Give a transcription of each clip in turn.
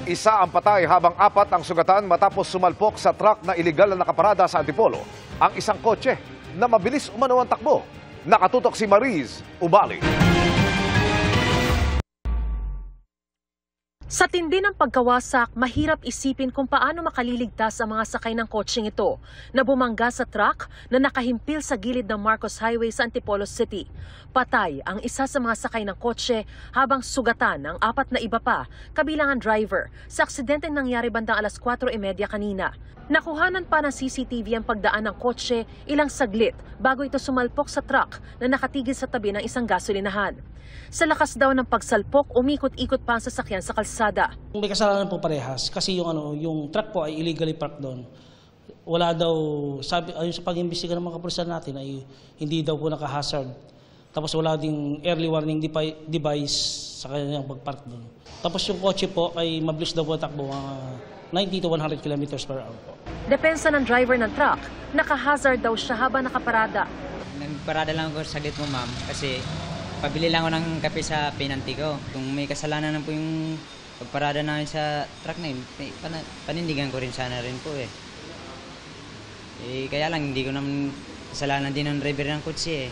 Isa ang patay habang 4 ang sugatan matapos sumalpok sa truck na iligal na nakaparada sa Antipolo ang isang kotse na mabilis umano ang takbo. Nakatutok si Mariz Ubali. Sa tindi ng pagkawasak, mahirap isipin kung paano makaliligtas ang mga sakay ng kotseng ito na bumangga sa truck na nakahimpil sa gilid ng Marcos Highway sa Antipolo City. Patay ang isa sa mga sakay ng kotse habang sugatan ang 4 na iba pa, kabilang ang driver, sa aksidenteng nangyari bandang alas 4:30 kanina. Nakuhanan pa ng CCTV ang pagdaan ng kotse ilang saglit bago ito sumalpok sa truck na nakatigil sa tabi ng isang gasolinahan. Sa lakas daw ng pagsalpok, umikot-ikot pa ang sasakyan sa kalsada. May kasalanan po parehas kasi yung truck po ay illegally parked doon. Wala daw, sabi, ayon sa pag-imbestiga ng mga kapulisan natin ay hindi daw po naka-hazard. Tapos wala ding early warning device sa kanyang pag-park doon. Tapos yung kotse po ay mabilis daw po takbo, 90 to 100 kilometers per hour po. Depensa ng driver ng truck, naka-hazard daw siya habang nakaparada. Nagparada lang ako saglit mo, ma'am, kasi pabili lang ako ng kape sa pinanti ko. Kung may kasalanan na po yung pagparada namin sa truck na yun, panindigan ko rin sana rin po eh. Kaya lang hindi ko naman kasalanan din ng driver ng kotse eh.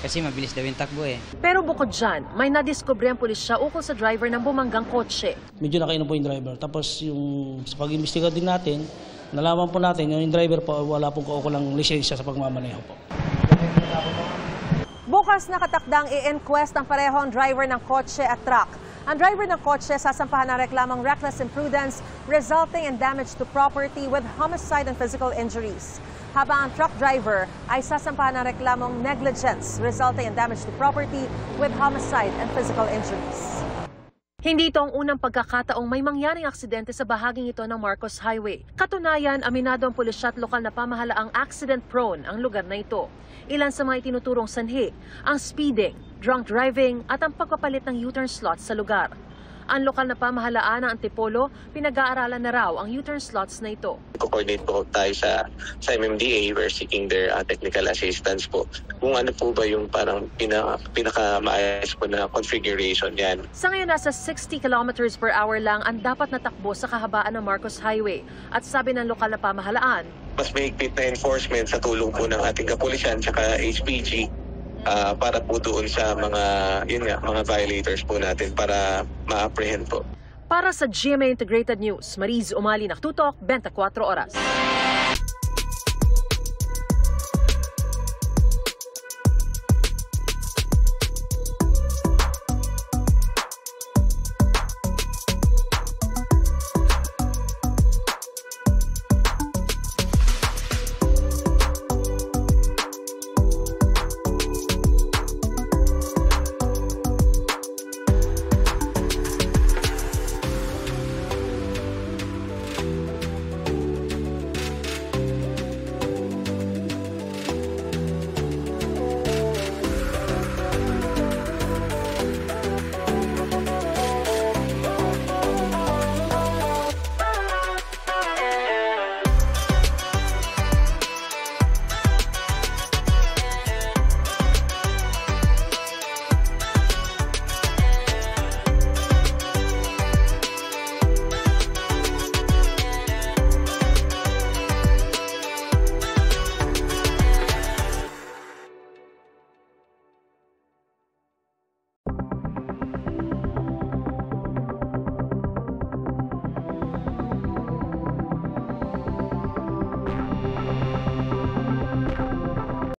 Kasi mabilis daw yung takbo eh. Pero bukod dyan, may nadiskubre ang pulisya ukol sa driver ng bumanggang kotse. Medyo nakainom po yung driver. Tapos yung sa pag-imbestiga din natin, nalaman po natin yung driver po wala pong kaukulang lisensya sa pagmamaneho po. Bukas nakatakdang i-inquest ang parehong driver ng kotse at truck. Ang driver ng kotse sasampahan ng reklamong reckless imprudence resulting in damage to property with homicide and physical injuries. Habang ang truck driver ay sasampahan ng reklamong negligence resulting in damage to property with homicide and physical injuries. Hindi ito ang unang pagkakataong may mangyaring aksidente sa bahaging ito ng Marcos Highway. Katunayan, aminado ang pulisya at lokal na pamahalaang accident-prone ang lugar na ito. Ilan sa mga itinuturong sanhi, ang speeding, drunk driving at ang pagpapalit ng U-turn slots sa lugar. Ang lokal na pamahalaan ng Antipolo, pinag-aaralan na raw ang U-turn slots na ito. Co-coordinate po tayo sa MMDA. We're seeking their technical assistance po. Kung ano po ba yung parang pinaka-maayos po na configuration yan. Sa ngayon, nasa 60 kilometers per hour lang ang dapat natakbo sa kahabaan ng Marcos Highway. At sabi ng lokal na pamahalaan, mas mahigpit na enforcement sa tulong po ng ating kapulisan at HPG para po doon sa mga violators po natin para ma-apprehend po. Para sa GMA Integrated News, Mariz Umali, Naktutok, 24 Oras.